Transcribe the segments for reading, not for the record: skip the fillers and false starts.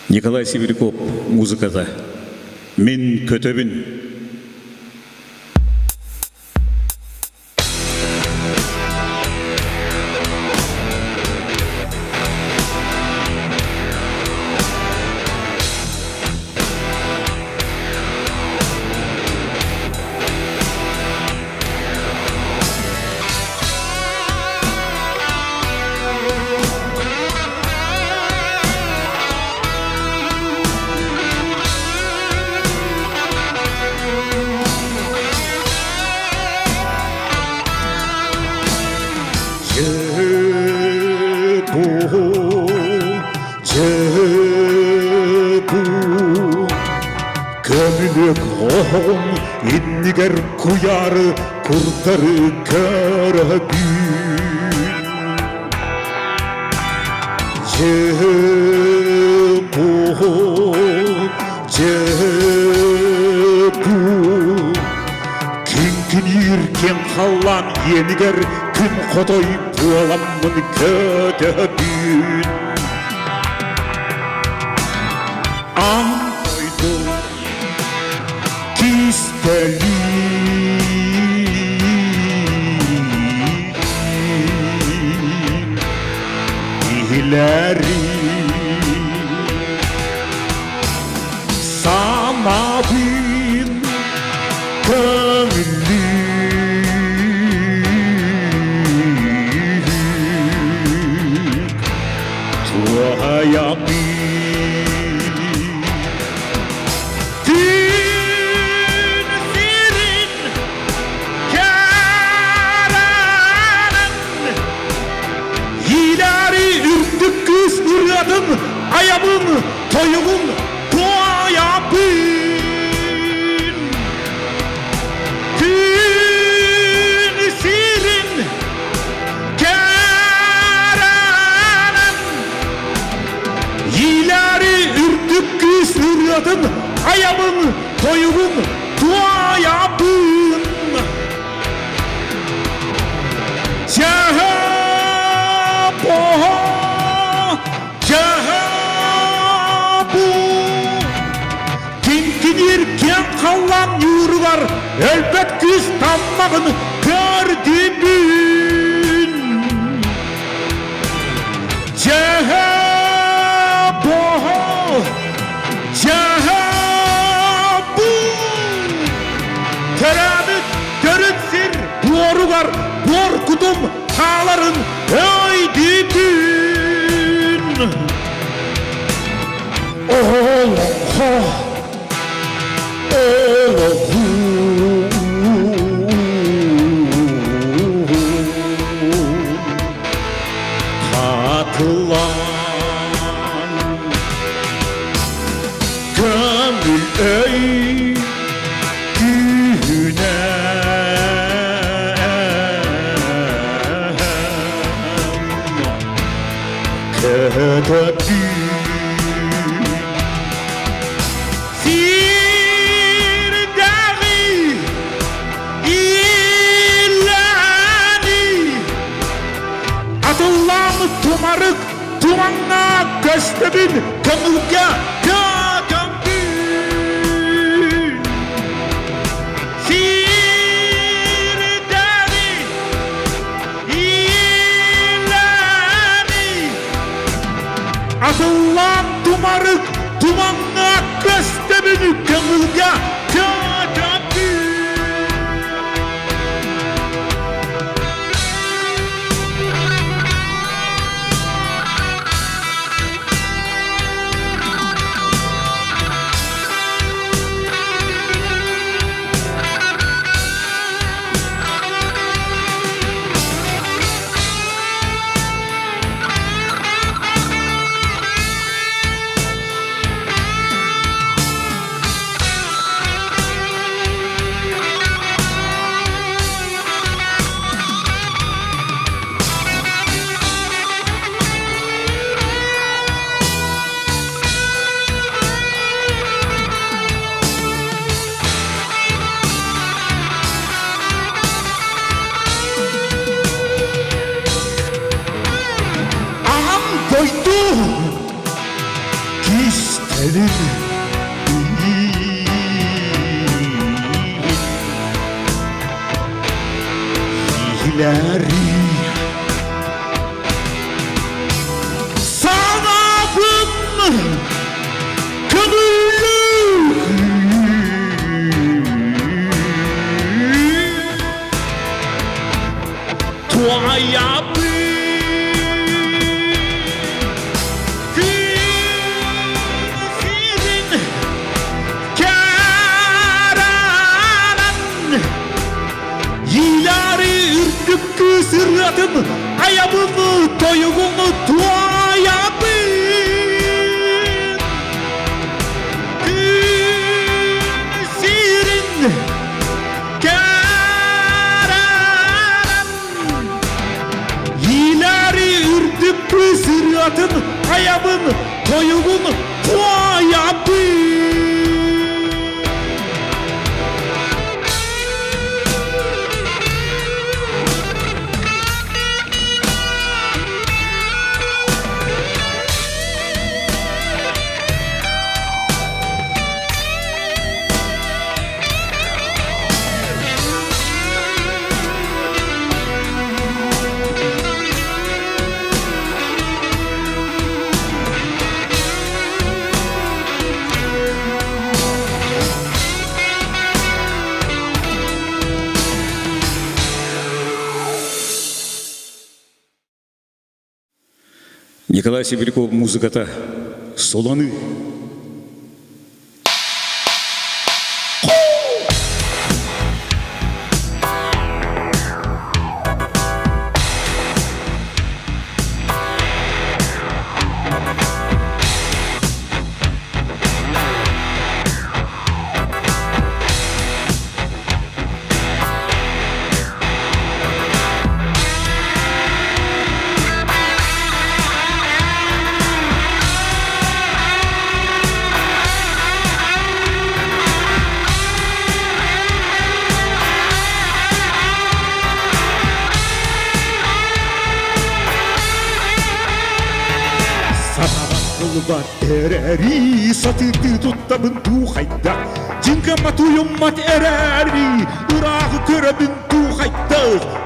Николай Сибиряков музыкада. Мен көтөбүн. Kömülük oğum inniger kuyarı kurtarı körabün Cebu Kinkin yirken hallan yeniger Kün kodoy bualamın kötebün Ankoydum Kisteli İhleri Sana bin kömürlü Tuğaya bin Ayabın, toyumun, doğaya bin Gün sirin, kerenen Yileri ürtük küsüriyordun Ayabın, toyumun, doğaya bin Kinkinirken kalan yurlar elbet güz tammağını gördüğün Cehabu Teramit görünsün borular korkudum tağların öydüğün Oğlum Katılan Gönül öyküne Kötebün Tumarık, tumanla köstebin, kömürge, kötebün Sirdari, ileri Asıllan tumarık, tumanla köstebin, kömürge, kötebün ileri. Sanatın kömürlü tuaya Sıratım, ayağımı, toyuğumu tuayabın. Sirin kararan ileri ürdük sıratım, ayağımı, toyuğumu tuayabın. Николай Сибиряков музыката соланы. Var ereri satıldı tuttabın tuhayda Cinkama tuyummat ereri Irak'ı körabın tuhayda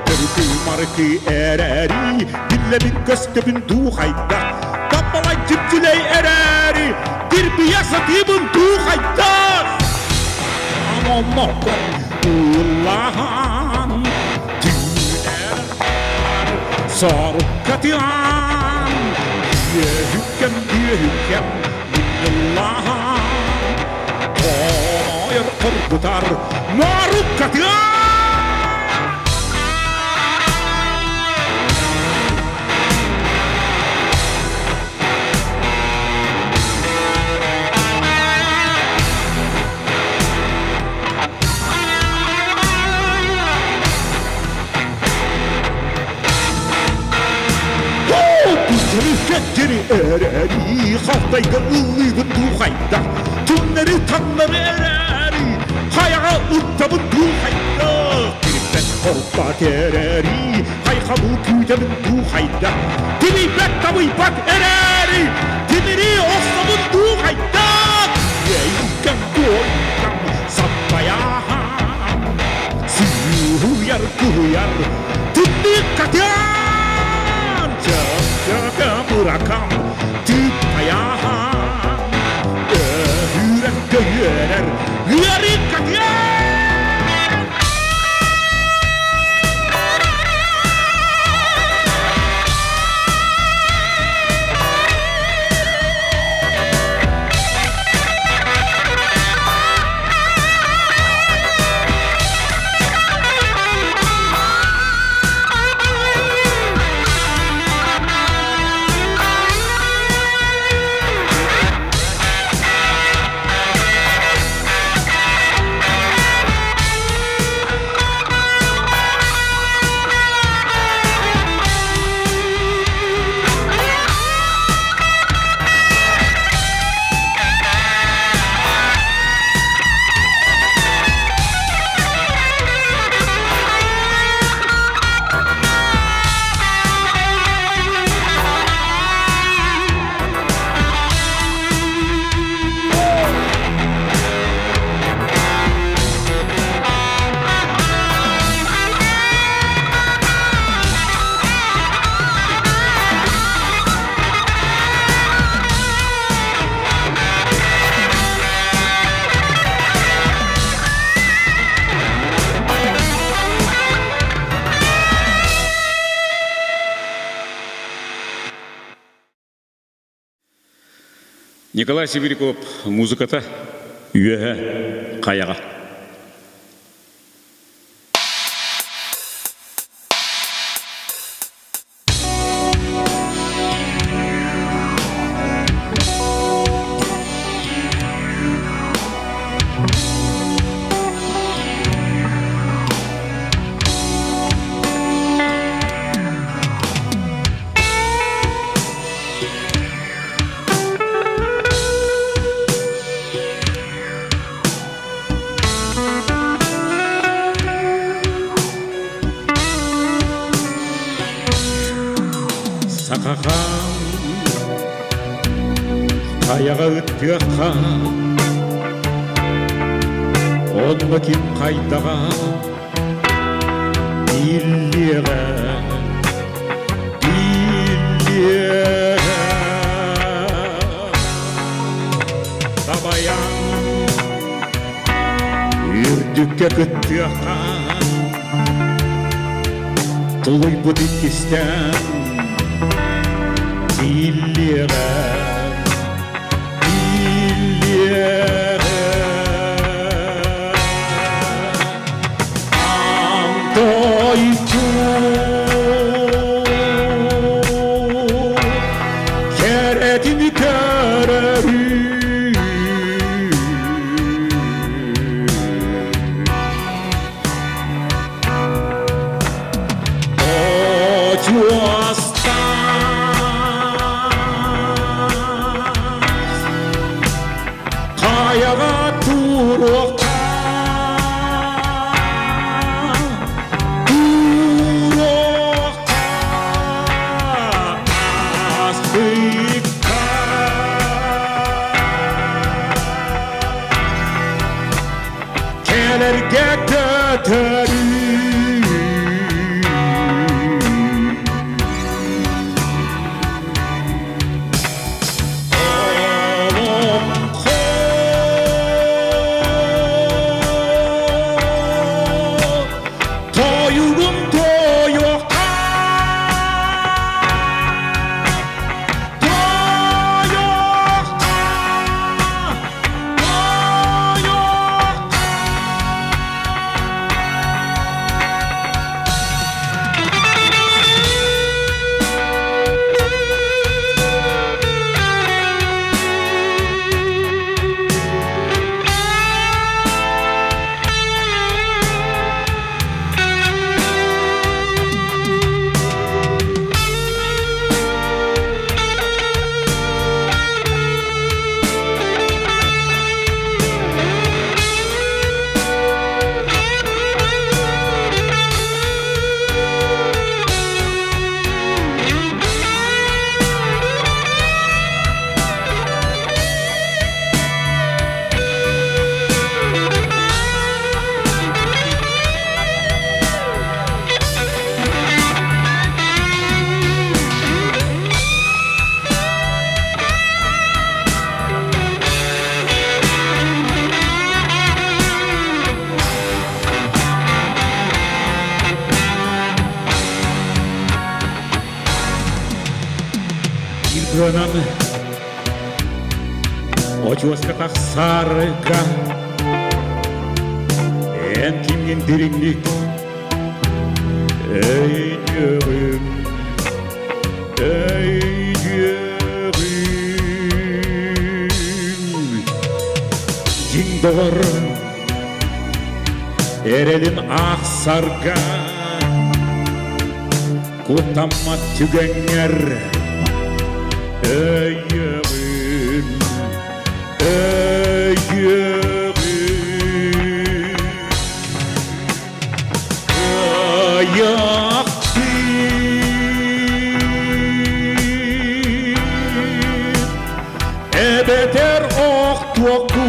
Törükü markı ereri Dillemin göstebin tuhayda Kapalay cipçüley ereri Dirbiya satibın tuhayda Aman Allah'ın Tüner Sarık katiyan Hükkem minallah Koyar korkutar Maruk katiyan Geri ereri Haftayda ıllıydı tuhayda Tümleri tanları ereri Hayağa ıttabın tuhayda Birikten korkbak ereri Haykabu küydemin tuhayda Dimibet tabıypak ereri Dimiri ostabın tuhayda Yeyken koykam Sappayahan Siyuyar kuyar Dimdik katyan Bırakam tüp ayağa Yürek göğeler Yürek katya Николай Сибиряков музыката үйе қаяға. Сақақан қаяға өтпеқа онны кеп қайтаға биллеға табаян үрдікке күттіға тұлой бұдық кестен Иллера, Антойчу, керетini köreri, Қаяға туроқта астыққа келерге көтері Илгөнөн очуоска тахсарга эн кимген дереңлик өйдөгүм жиңдогор эрелин аксарга кутамма түгеңер Öyküm, öyküm, ayaktı ebeter oktoku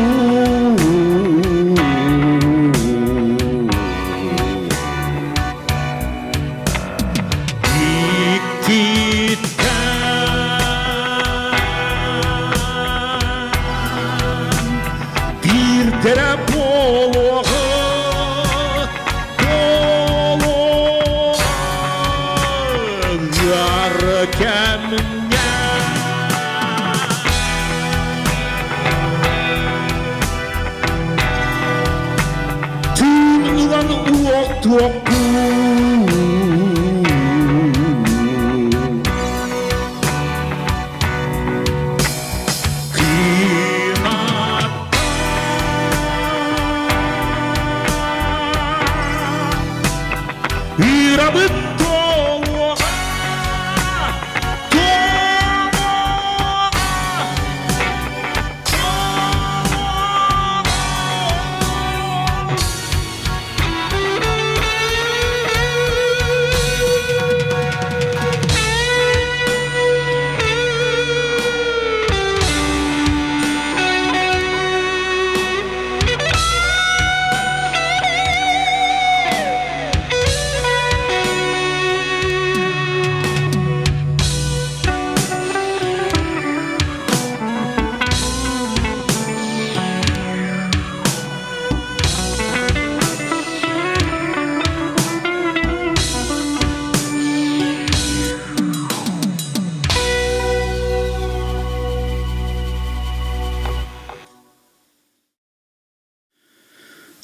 tuokku. Irabın doğu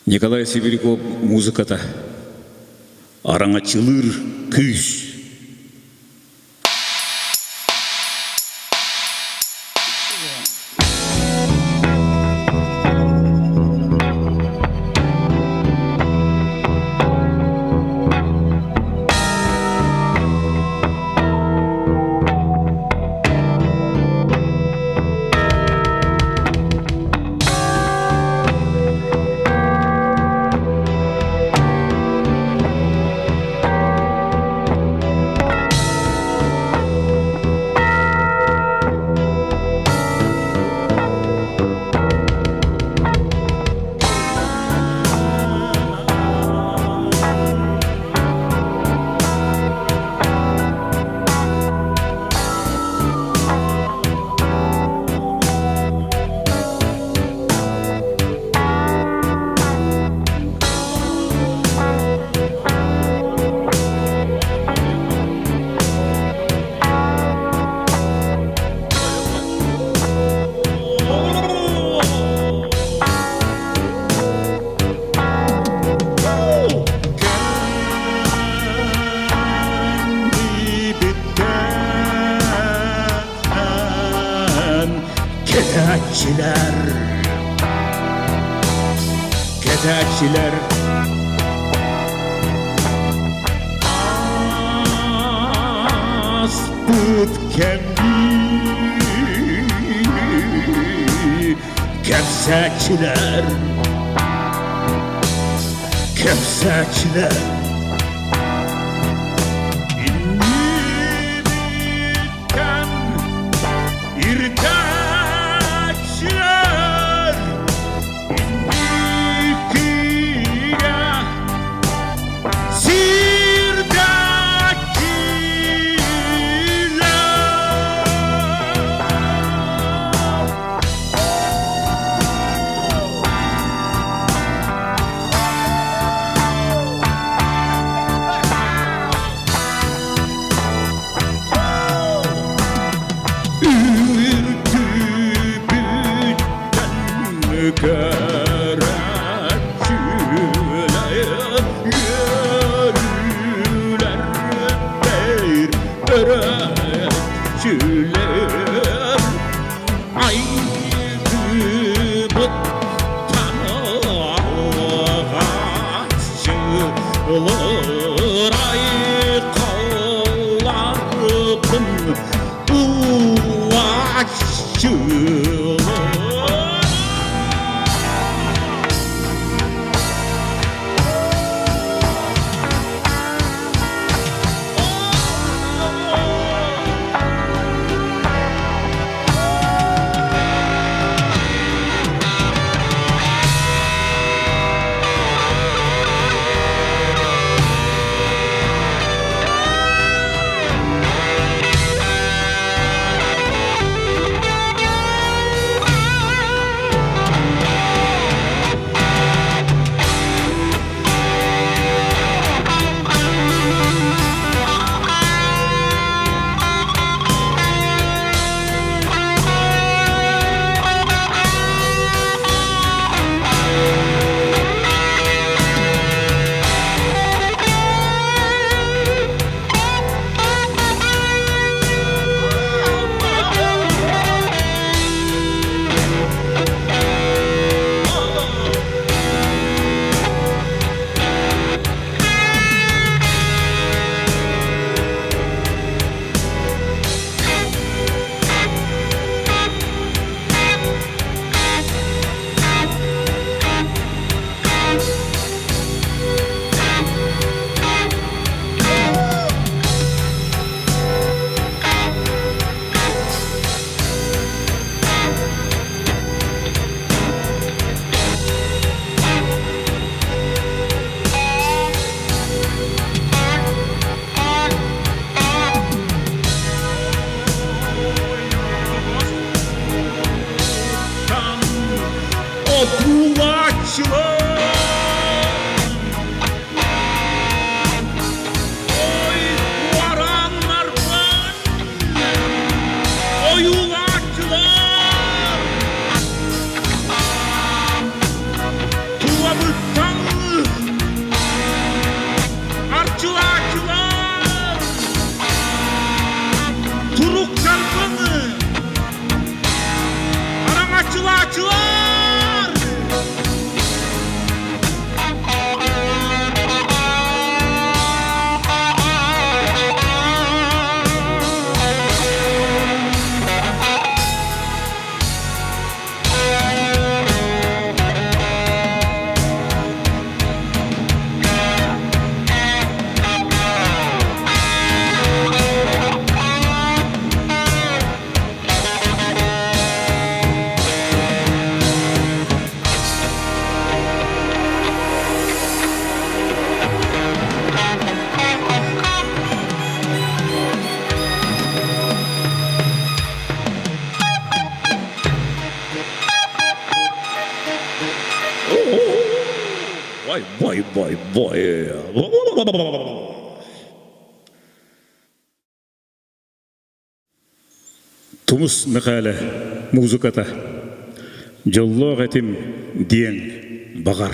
Николай Сибиряков музыката араңачылыр күйс. Ketekçiler Asput Kepsekçiler İndirirken irtekçiler İndikiye Öğretçiler aygıbıt tanıkçılar ay kollarımın ulaşçılar. vay. Tumus mekale muzikata. Jolloq etim diyen bagar.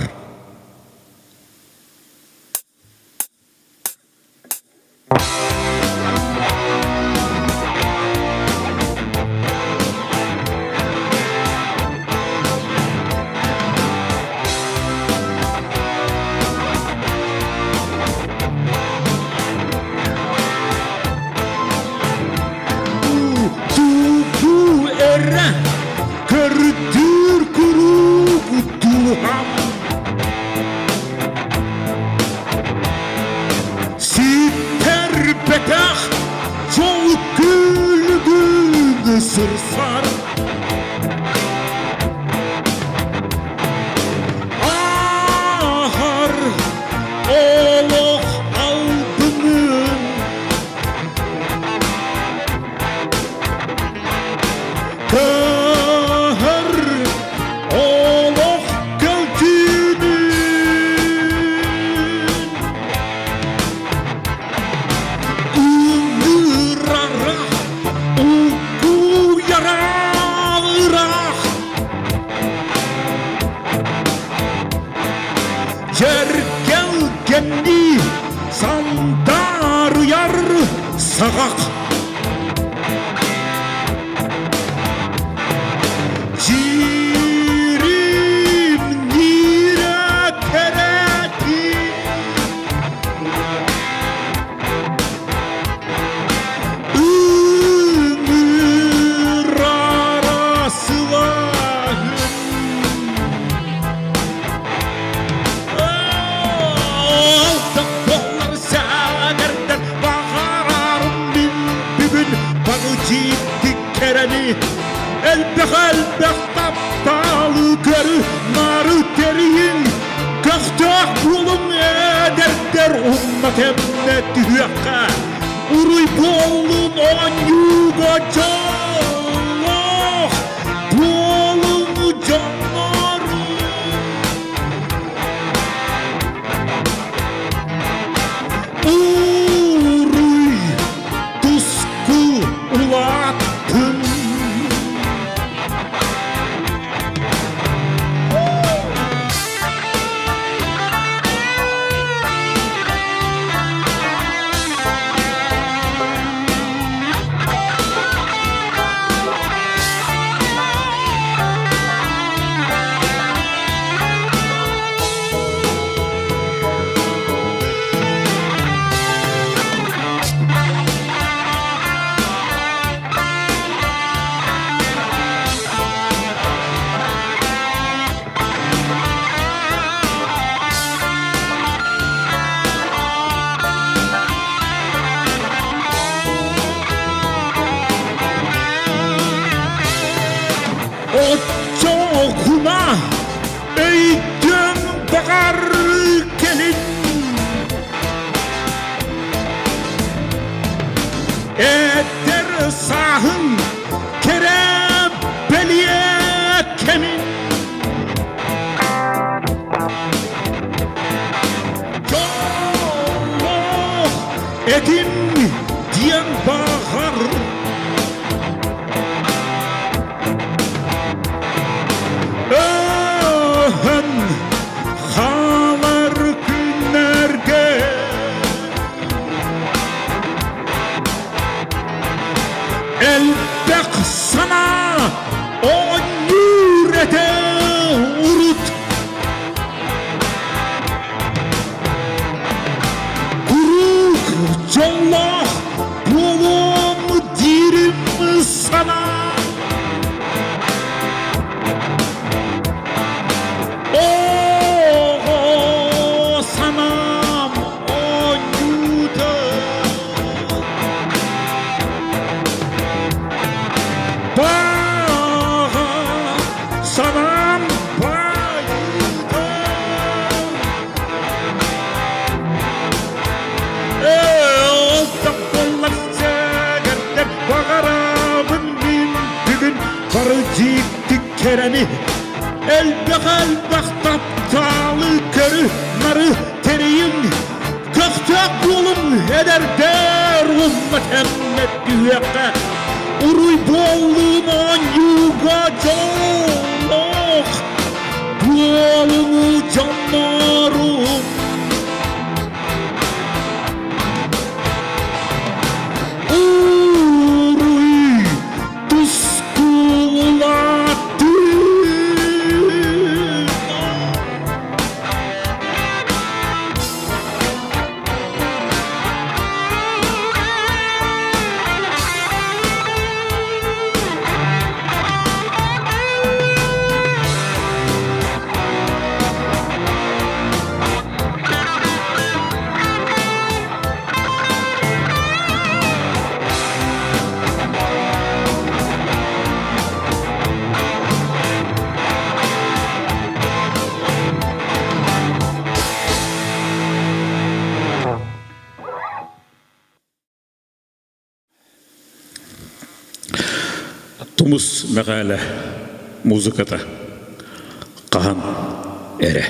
Kırdır kuru kutuham Sitter petah Çok gülgün sırsar Ahar Oloq aldının Gelgendi sandar yar sağak Cirim nire kereti Ömür arası var Elbek taptalı görü narı teriyin Kahtak bulun eder ummat emnet düğekka Uruy bolun on yuga canlıq Bolun canları Uruy tusku ulattın Ocağına eğdim bakar gelin Eder sahın kerebeliye kemin Yolloq edim diyen bakar Halar günlerge Elbek sana o nürete urut Kuruk jolloq bulum dirim sana Sanam bayıldı Oltaklar segerler Bağaramın min bugün Karıcık kereni Elbek taptalı körü narı tereyim köktek yolum eder der ümmetemmet düğekke uruy bolluğuman yuga canlok yolumu canlarım uruy tuskulattı Tumus meqale muzikata qahan ere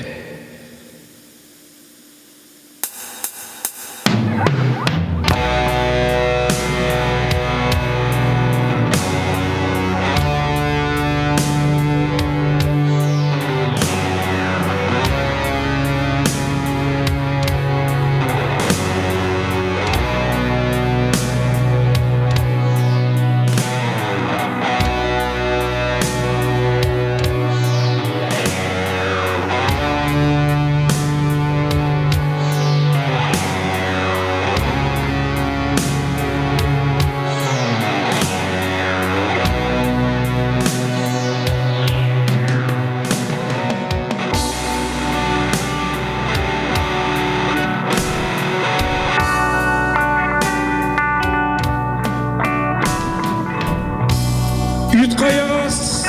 Yütkayas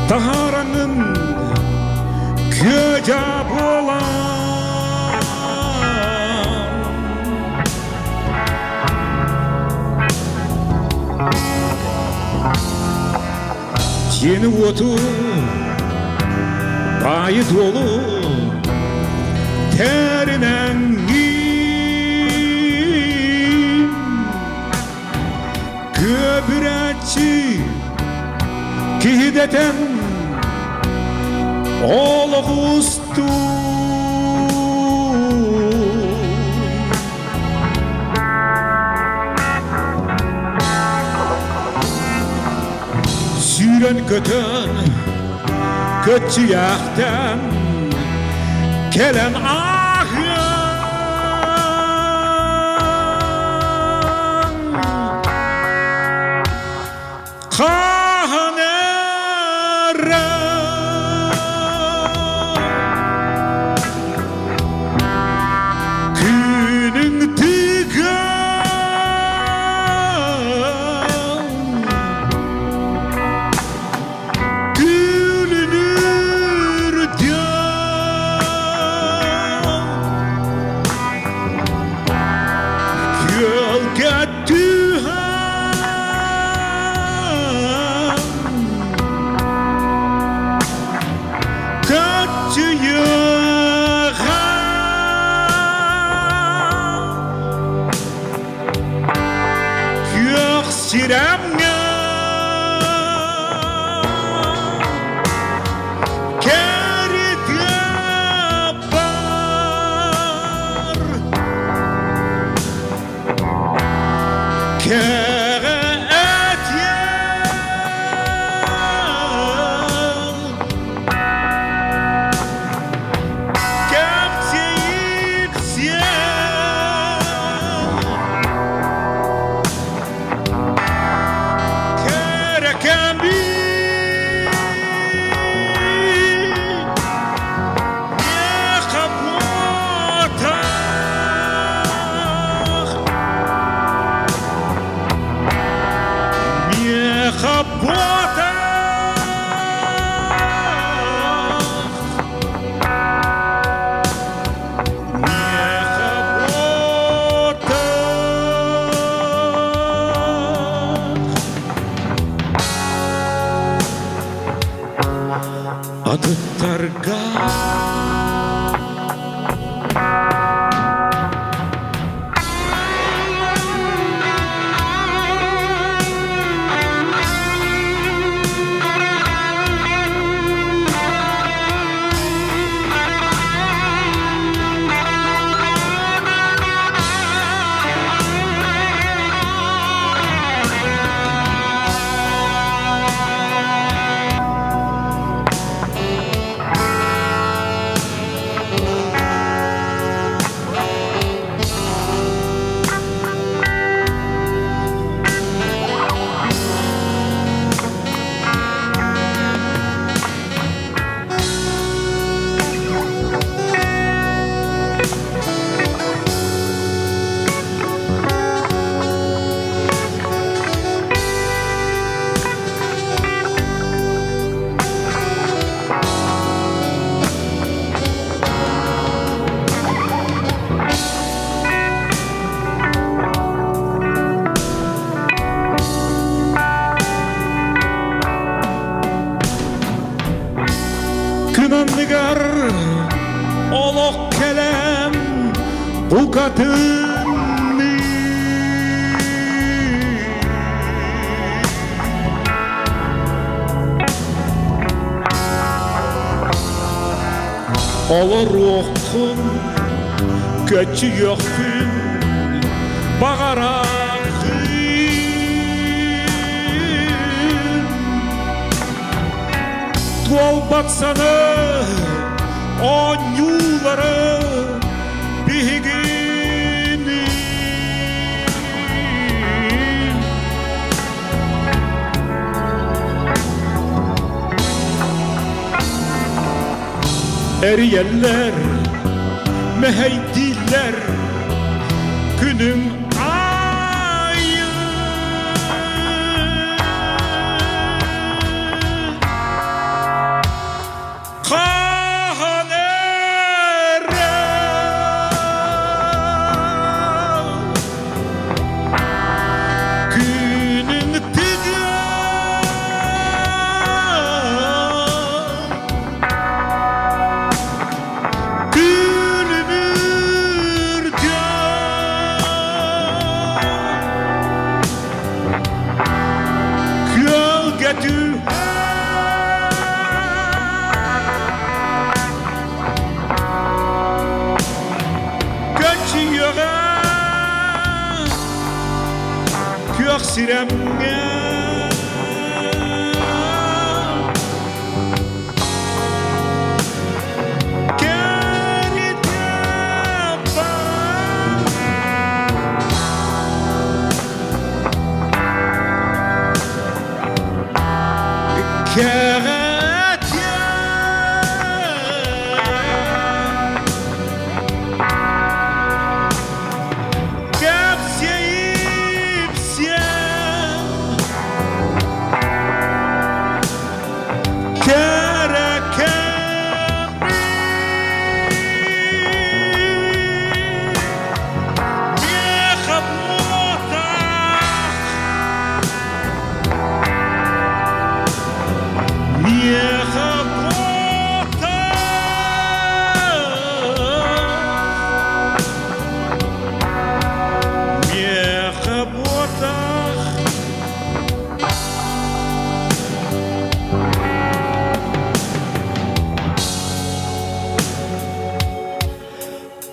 taharanın köcap olan Yeni otu bayı dolu terinen Köbüretçi kihideten Oluğustu Süren kötün kötçü yaktan Kelen Kahanera Günün tıkan Gülünür diyan ukatını olur okun kötü yokun bağarakın tuval baksana o yuları bihigini eriyeller meheydiler günün ayı kahanere günün tıgı Siremge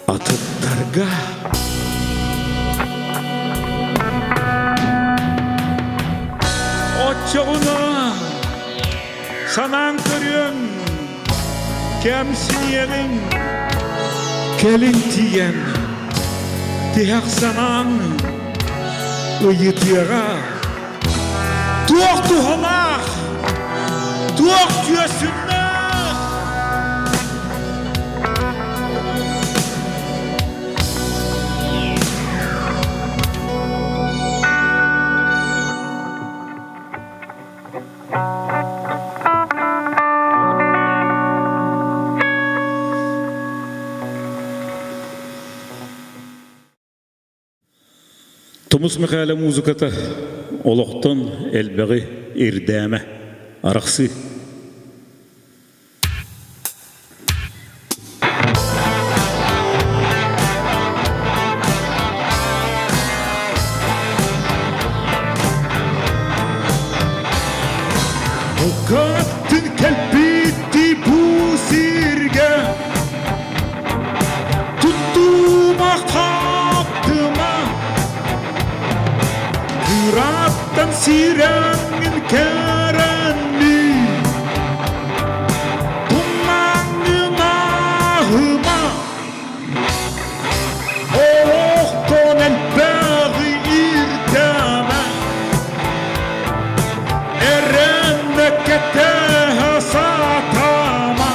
atıtlarga oçağına sanan körüyen kemsiyenin kelin tiyen tihak sanan ıyıtıyağa tuğuk tuhanak tuğuk tüyesünler Тумус мехәле музыката олоқтан әлбәғи ирдәмә арақсы. Ukаттın kelbitti bu sirge tuttuğuma kaptıma Kırattan sirengin kerenli Tummangın ahıma Oğuktan elbäği irdeme Erenle ketehe satama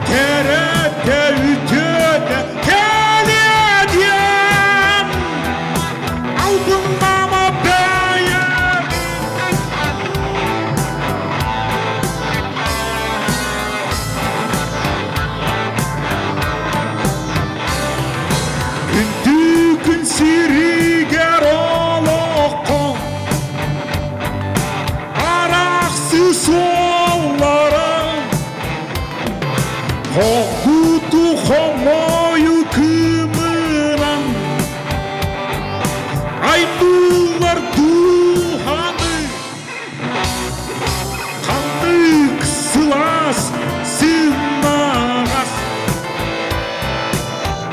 Kerete ütüde kelediyen Aldınmama beyen Üntükün siriger oloqon Araksız sollara Hokutu homoyu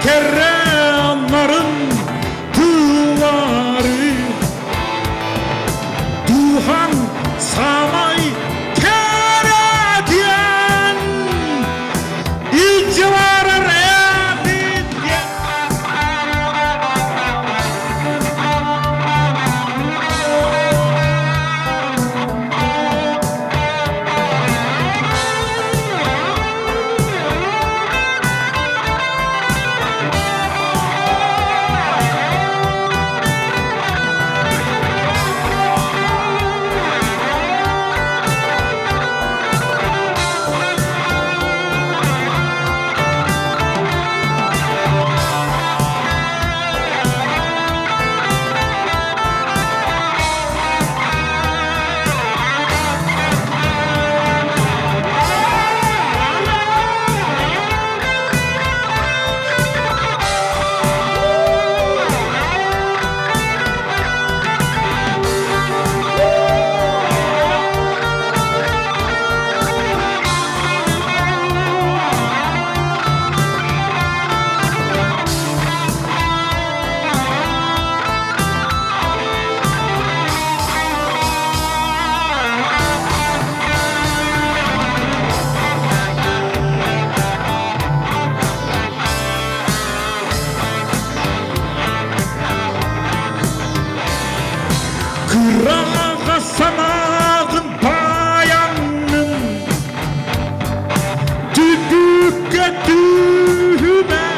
kerranların tığları Duhan samay kere diyen İlcivarı rebi diyen Kırağa sanağın bayanın Düdükke düğüme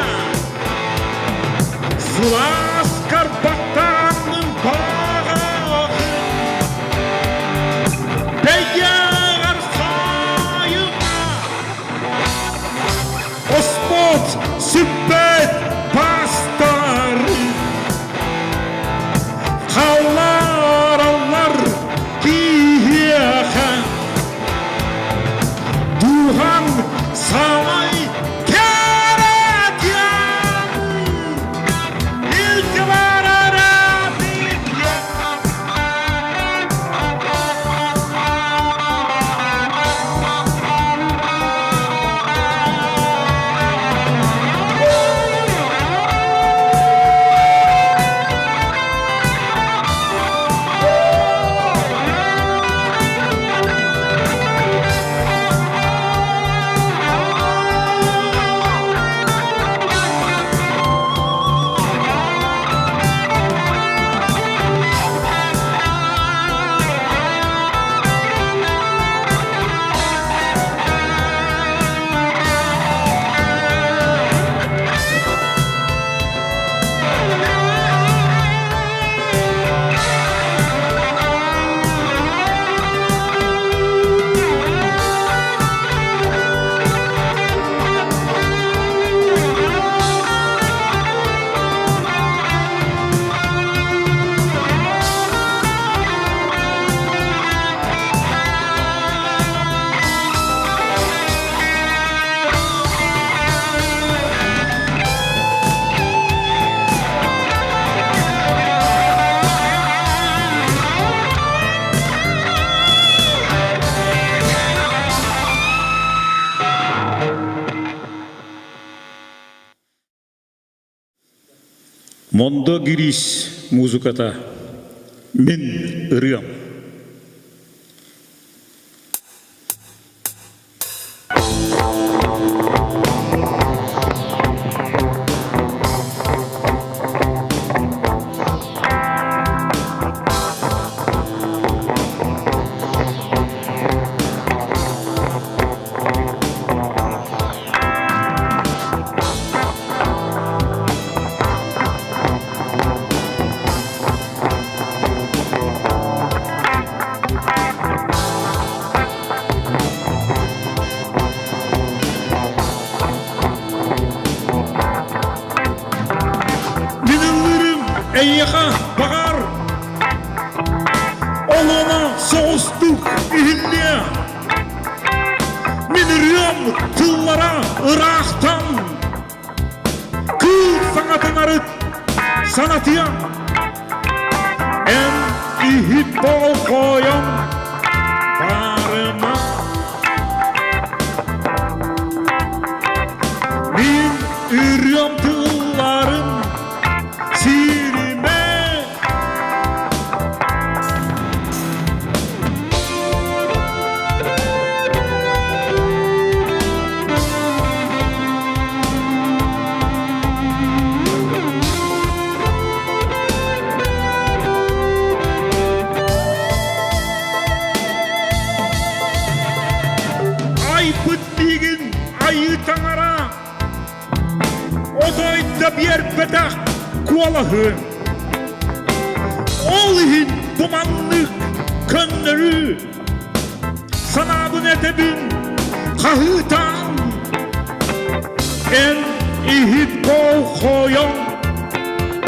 Sılaskar baktanın bağı Beyyar sayıma Osmot sübbet pastarı Kallar Allah kiyaha Duhan samay keret yan İltivar Rabbim Мондо гирис музыката мен ырыам. Eyyağa bakar olana soğustuk ihilliye miniriyorum tıllara Irak'tan kıl sanatın arıt sanatıya en ihip bol koyam barıma min ürüyorum tıllara Odayda bir bedak kualahı. Olihin dumanlık könleri. Sanabın edebin kahıtan. En ihit koyan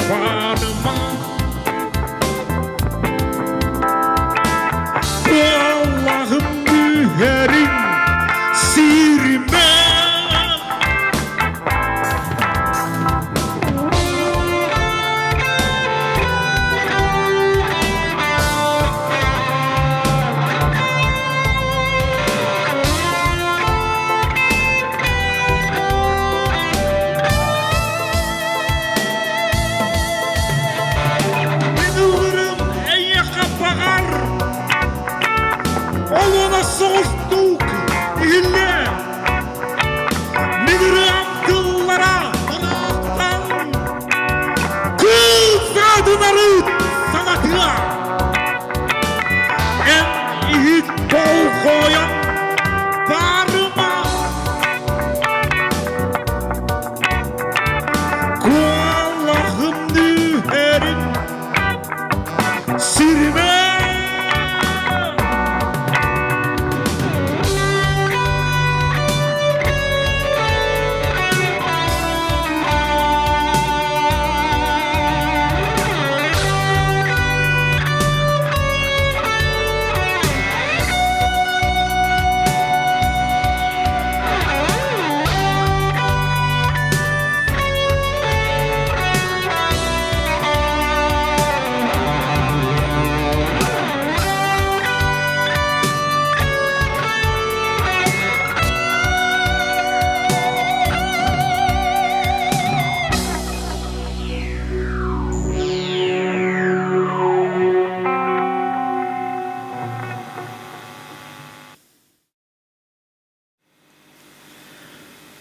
varma. Allah'ım müherin sirme. Olana sostuk ille Midiram kıllara anahtan Kıl kadınları sanatına En ihit bol koyan bağrıma Kuallahım nüherin sirme.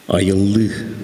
Ayıldı.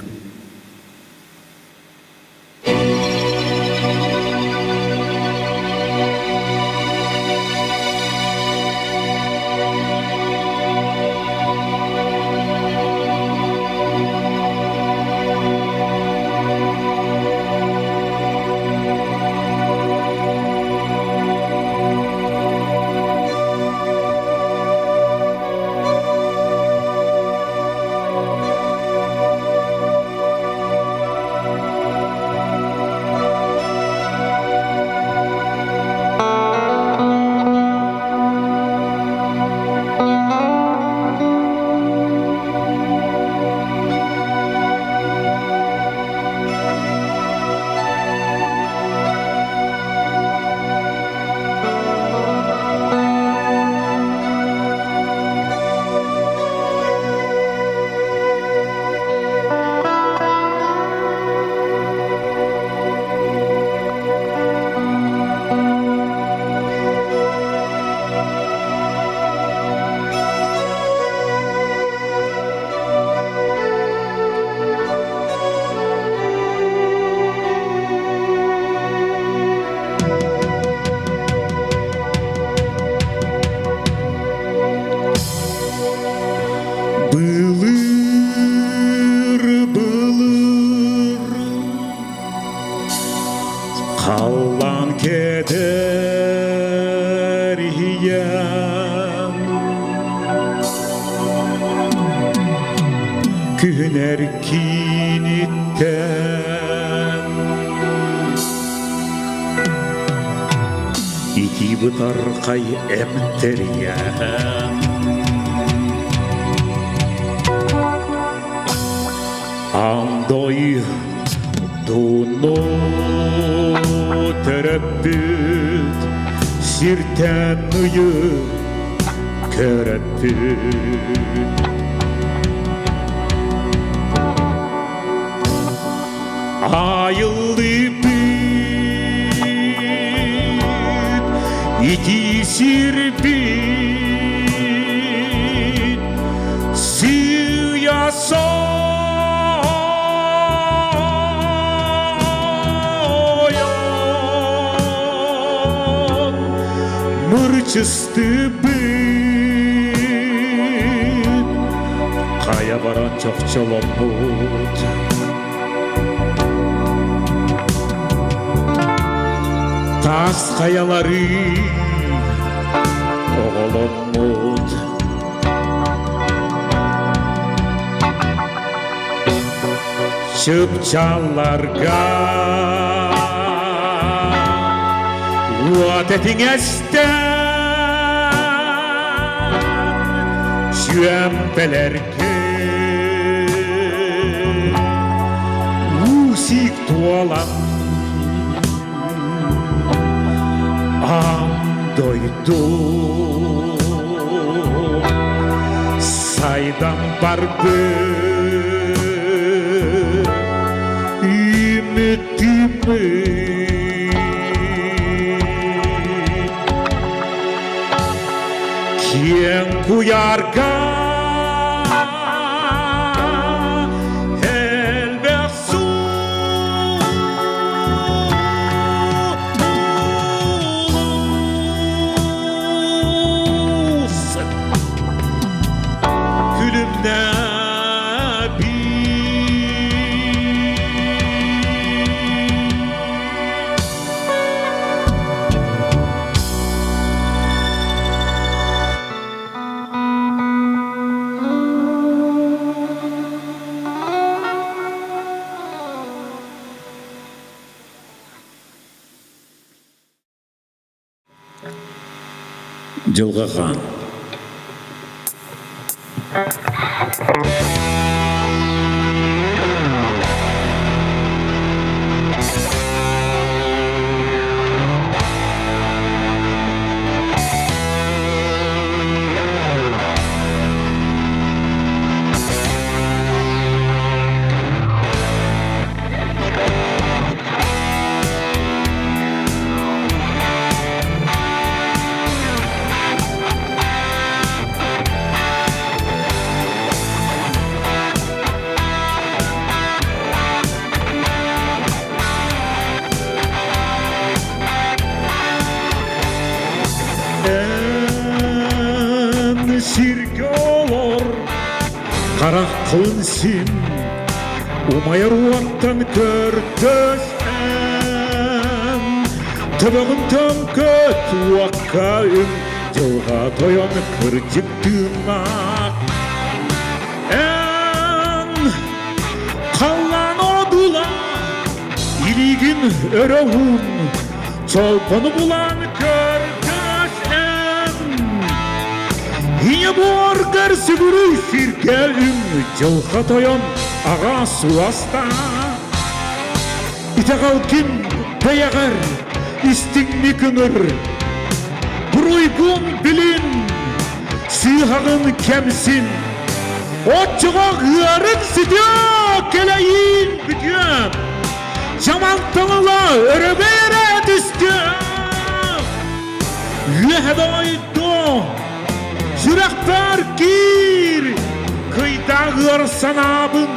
Kallan keder yem Kühner kinitten İki bıtarkay emteriyem Andoy Duno terebbüt Sirten ıyı kerebbüt Ayıldı büt İki sirbit Siyah Mırçıstı büt Kaya varan çok çalamut Аз каялары оголонмут Чыпчаларга Уат этиңестен Жөмпелерге Усик туалан Андойду Сайдан барды Үмітімі Кен куярга Жылға хан Сирге олор Қарақ қылынсин Умайыр уақтан көртөсен Түбігін төмкөт уаққа үн Жылға тойон кіржіктімақ Қалан одула Илигін өрөуін Чолпыны бұлан Ине боргар сүгүрү сиркелим жылға тойон аға суаста Итағал ким баяғар истиңни күңір Бұруйгун билин сыйхағын кемсин Отчыға ғырын сидё келейін бүтем Жамантыңыла өрөбере түстем Лехедойдо Жүректер кир, кыйдағыр санабын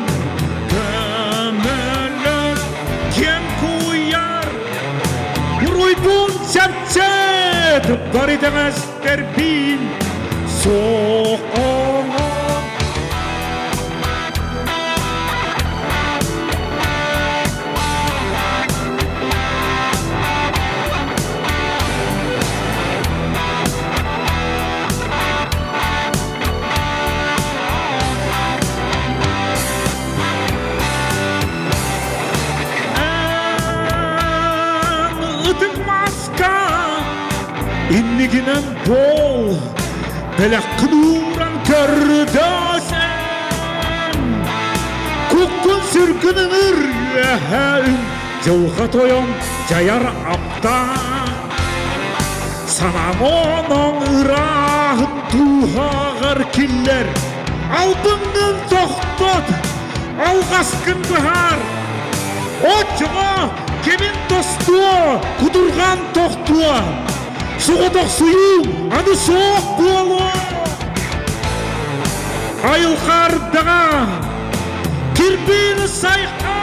Көмілін кен куяр Бұруйдун чәпчет, бар етіңіздер бін Соқоңын Иннигинен бол, белек кыдуран көрдөсен Көккүн сүркүнүн үргәһән Жылға тойон жаяр апта Санам оның ырағын туғағыр киллер Алдыңын тоқтот, алғаскын бұхар Отчыға кемин достуа, кудурған тоқтуа Суғыдық суyu, аны соқ болу Айылқардыға, кірбені сайқа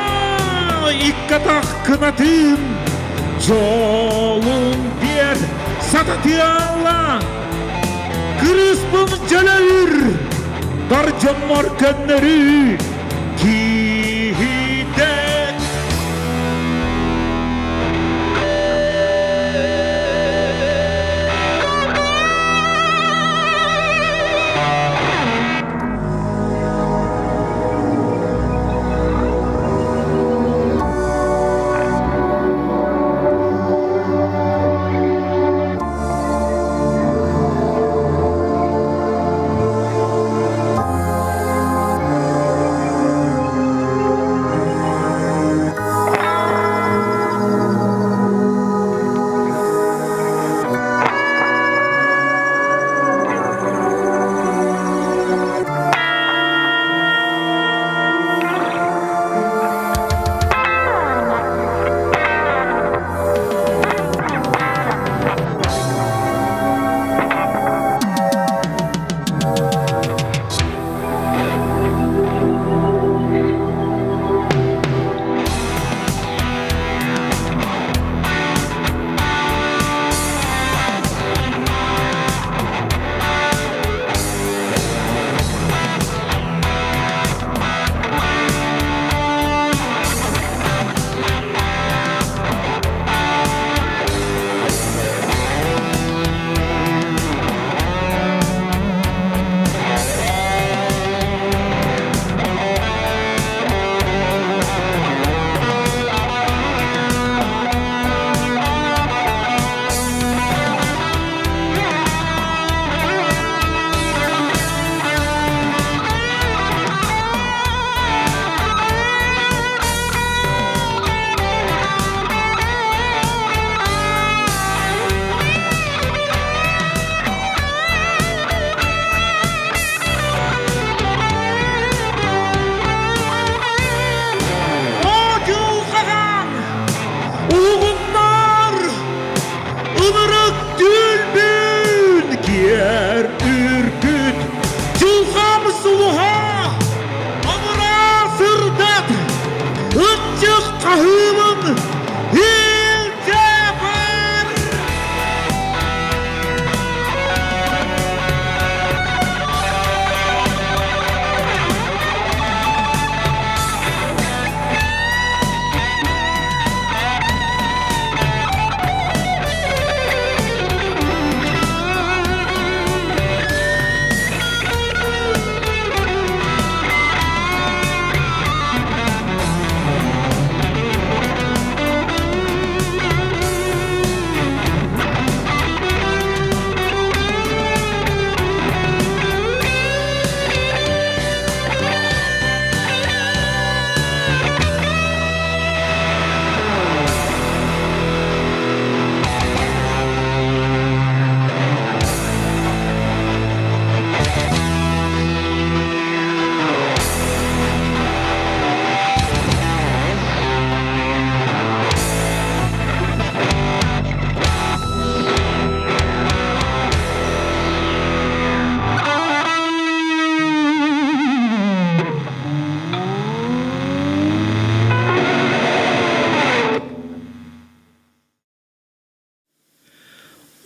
Иккатақ кынатын, жолын бер Сататы алла, кіріспін жөләуір Бар жонмар көннері кейде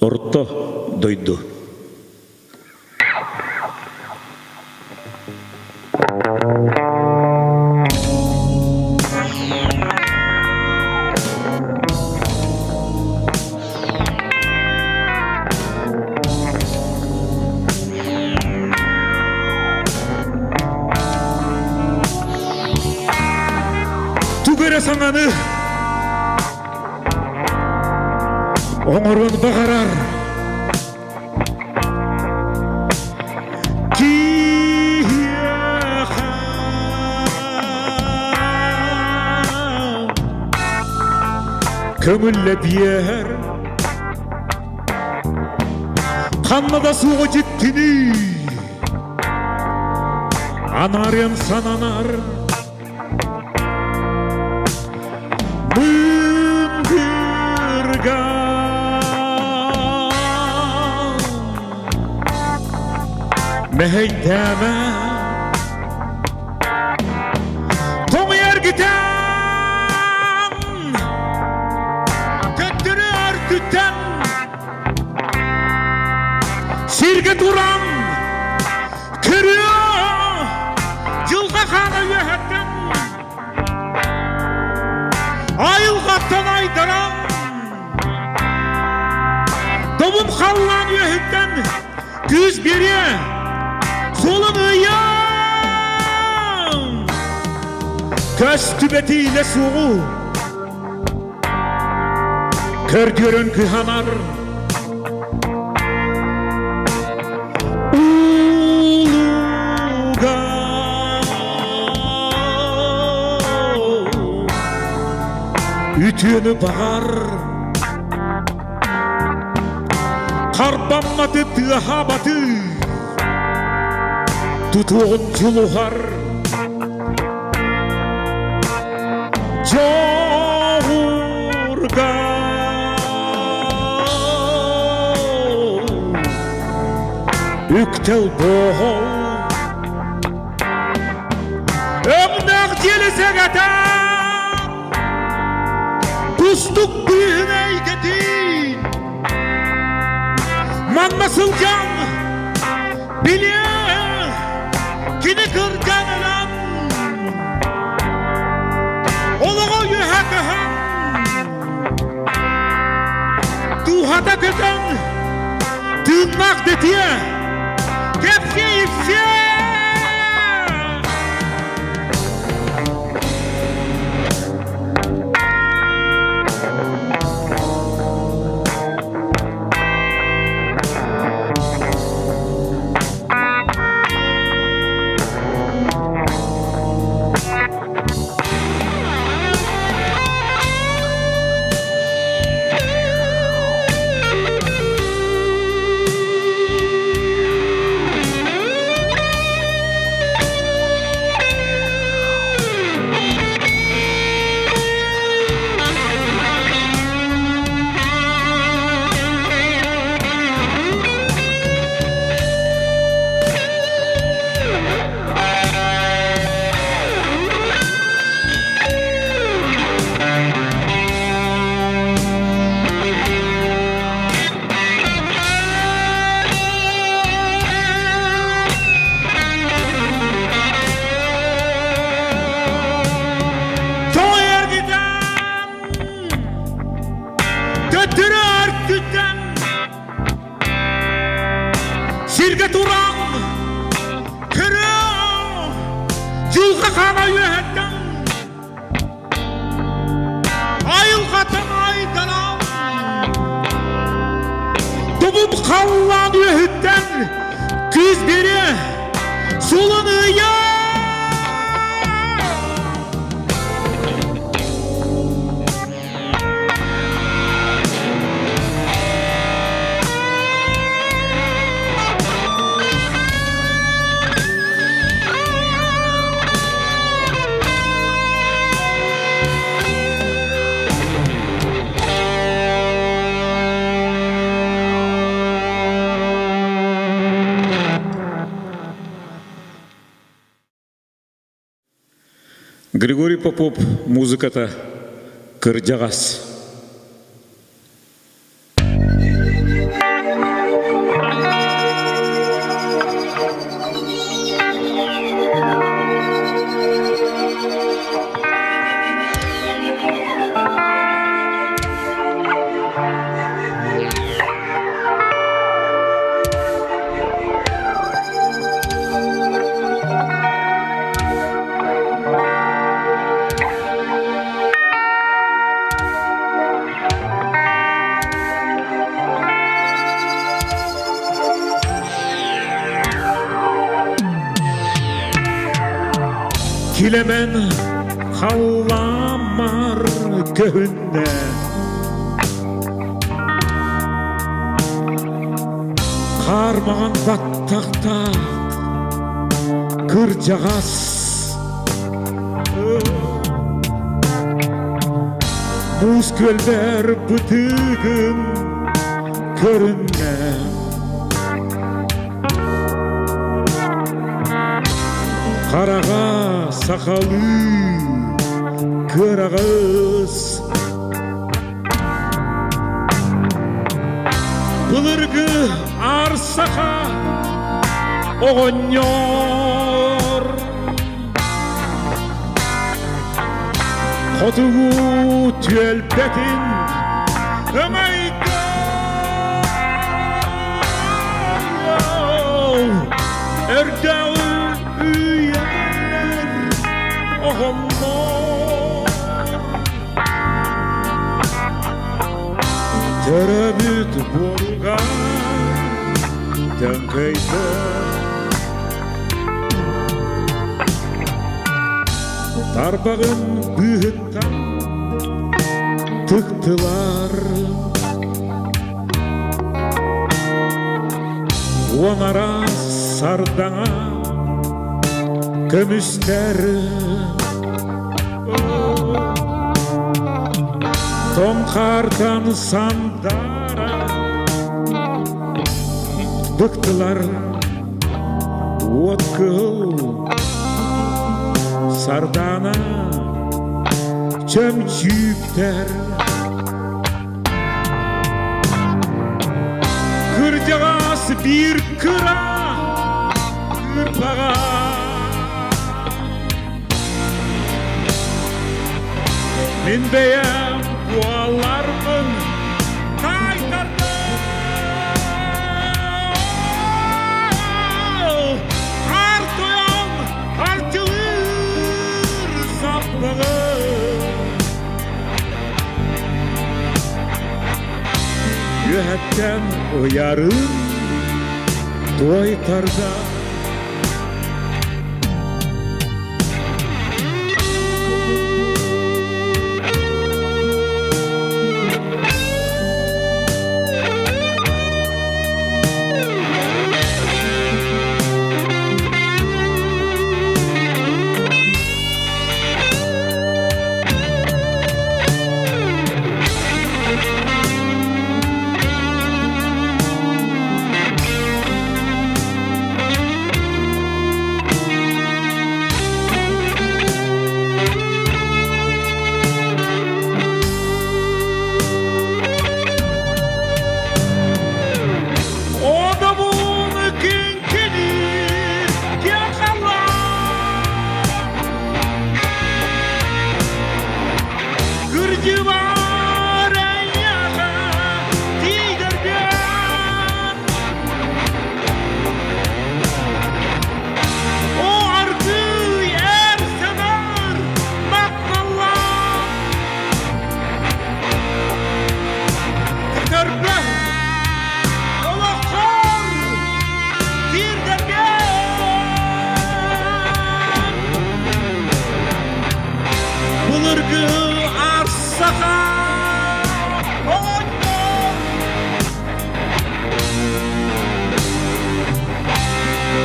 Орто дойду. Түгере саңаны оңырын бағарар көңілі бияр қанмада суға жеттіні анарен сананар Meheydeme Tomu yer giden Töttürü örtüten Sirge duran Kırıyor Yılga kanı yühetten Ayılgattan aydıran Dobum kallan yühetten Güz biriye Solun ıyam Köz tübetiyle soğu Kör görün kıhanar Uluga Ütünü bağar Karbanmadı tıhabatı Tutuğun yuluğar Çoğurga Üktel boğul Ömnaq jelesek atan Kustuk büyüney getin Man nasıl can Biliyor Kini kırcanılan Oluğu yühekıhan Tuhata kızan Tırnak detiye Kepsi ipsi Sirge duran kırıyor Yılga kana yühetten Ayılgatan aydanan Dobum kallan yühetten Güz biri solunuyor Григорий Попов музыката кыржагас. Bilemen hallamar köyünde Karmağın battakta kırcağız Muz gölder bıdığım köründe Karağa sakalı kırağız Bılırgı arsaka oğonyor Kotuğu tüelpetin ömeyde Erdeği üyeler oğonlar Terebüt boruga Dönkeyde Tarbağın bühütten tıktılar Onara sardana kömüşler Tomkardan sandara bıktılar Otkıl sardana çömçükler Kırcağız bir kıra kırpağa Min beyem boğalarmın kaytardı Artoyan artılır saplığı Yühetten uyarın doytarda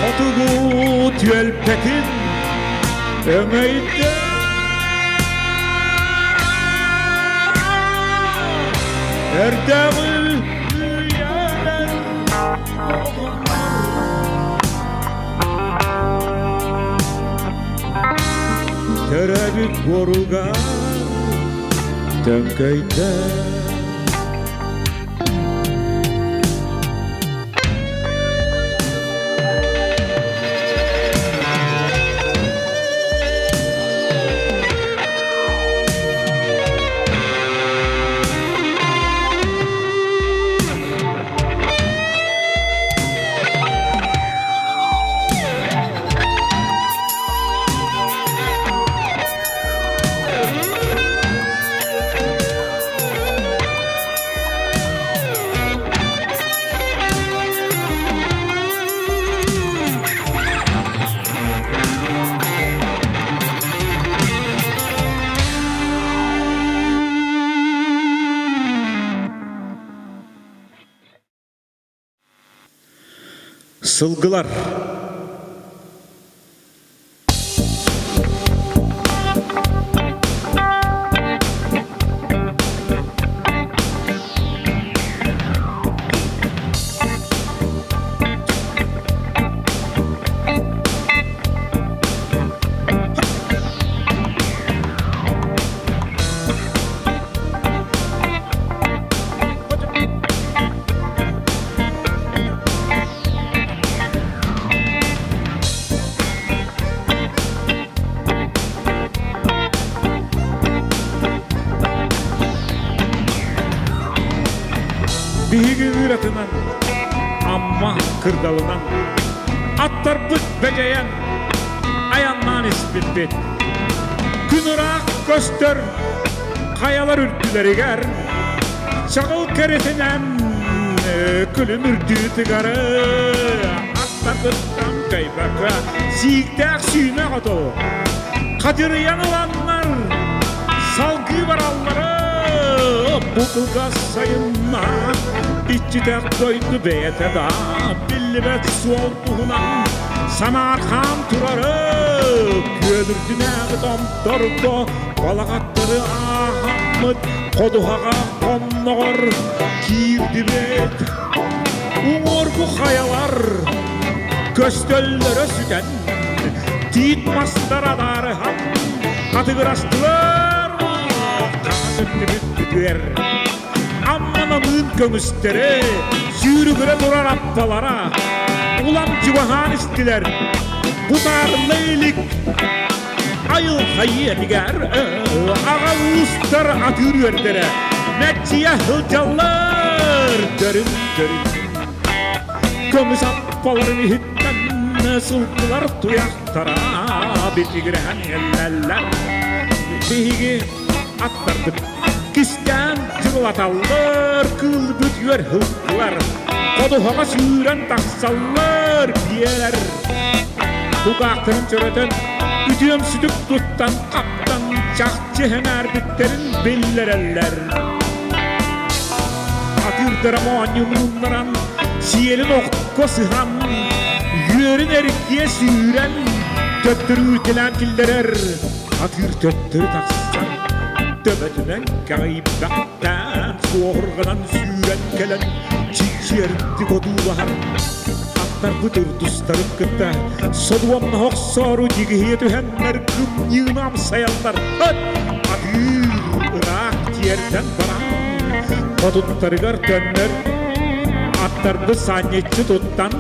Otuğu tüelpetin ömeyde Erdeği üyeler Terebüt boruga dönkeyde Sılgılar. Bihi üretinen amma kırdalınan attar bıt beceyen ayandan ispit bit gün ırak göster kayalar ürktüleri ger çakıl keretinen külüm ürktü tıgarı attar bıttan kaybaka siyiktek suyuna kato kadir yanılanlar salgı varalları bu kılgaz sayınma İçi tek doydu beyete da Billibet su olduğundan Samarkan turarı Ködürdüne gıdam darıda Balakatları ahamıd Koduhaga konnoğur Kirdi bet Umur bu hayalar Köstöllere süten Tit mastaralar ham Katı kırastılar Kasıttı büttüler Ammanamın kömüstere Sürügüre durar appalara Ulan civahan istiler Bu tarlıylık Ayıl hayye diger Ağa ustar atır verdere Metçiye hılcallar Dörün dörün Kömüs appalarını hitten Sılkılar tuyaktara Bitigiren ellerler Bihigi attardık Kisken cırlatallar, kılbüt yüer hılkılar Koduhaga süren taksallar biyeler Dukağıtının çöreten, ütüyem sütük tuttan kaptan Çakçı hener bitlerin biller eller Atırdıra moanyumlunlaran, siyelin okko sıhan Yüerin erkiye süren, töttür ütelen killerer Atır töttür taksan Döbetünen kaybaktan Soğurgadan süren gelen Çiçerdi kodu bahar Atlar bıdır dostlarım kıtta Soduamna hoqsoru Digiye tühenler kım yığınam sayanlar Adır ırak tiyerden baran Kodutları dönler Atlardı sanyetçi tuttan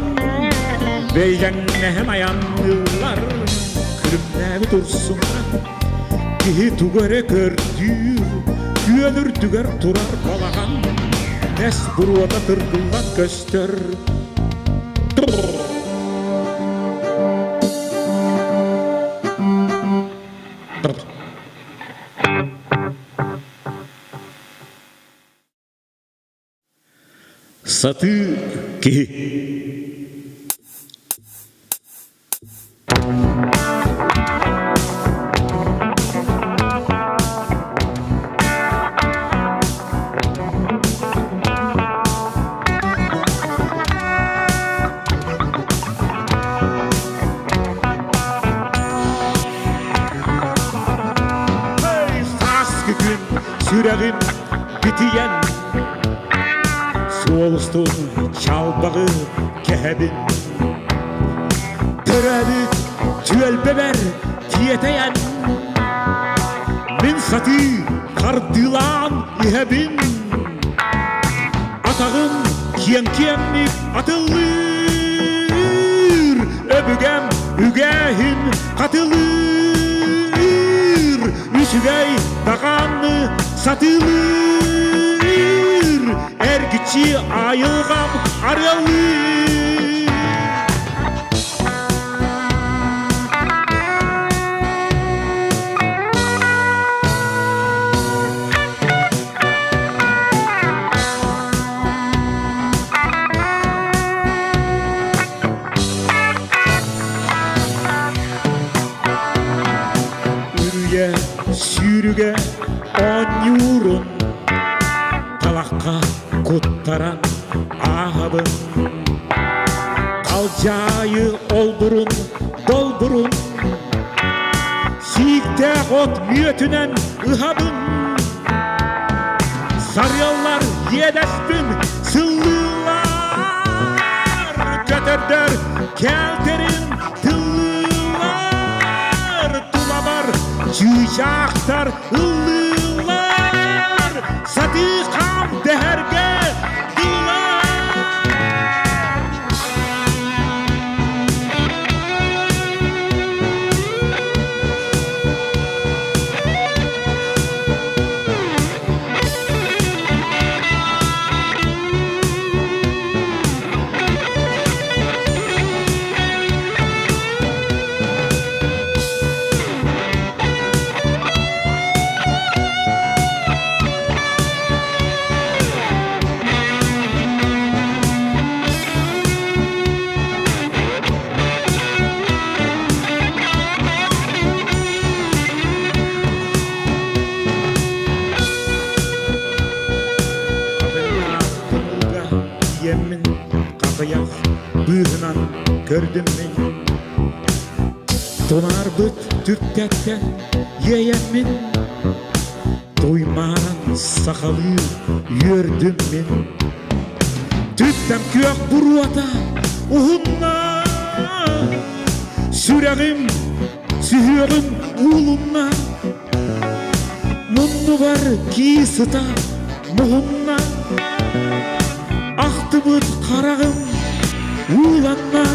Beylennehem ayanlılar Kırımnevi dursunlar Dihi tugare gördür, güölür tüger turar balagan Nes buruada tırgıldan göster Satı ki Süregin bitiyen Soğustun çalbağı kehebin Törebit tüelbeber tiyeteyen Min satı kardılan ihebin Atağım kiyen atılır Öbügem ügehin katılır Üsügey dağanı satılır Ergiçi ayılgam aralır Ürüye sürüge anyurun Talakka kuttaran ahabın жайы олдурун долдурун сийикте от мүөтүнөн ыхабын сарыялар едеспин сыллыылар көтөрдөр келтерин тыллыылар туламар жыжактар ыллыылар садыкам дехерге Yemin kakıyak bığınan gördüm men Donar bıt tüptekte yeyemin Doymaran sakalı yördüm men Tüptem kök buruata uhunna Süreğim sühüğüm ulunna Munnu var ki sıta muhunna Aktı bıt karağım ulanma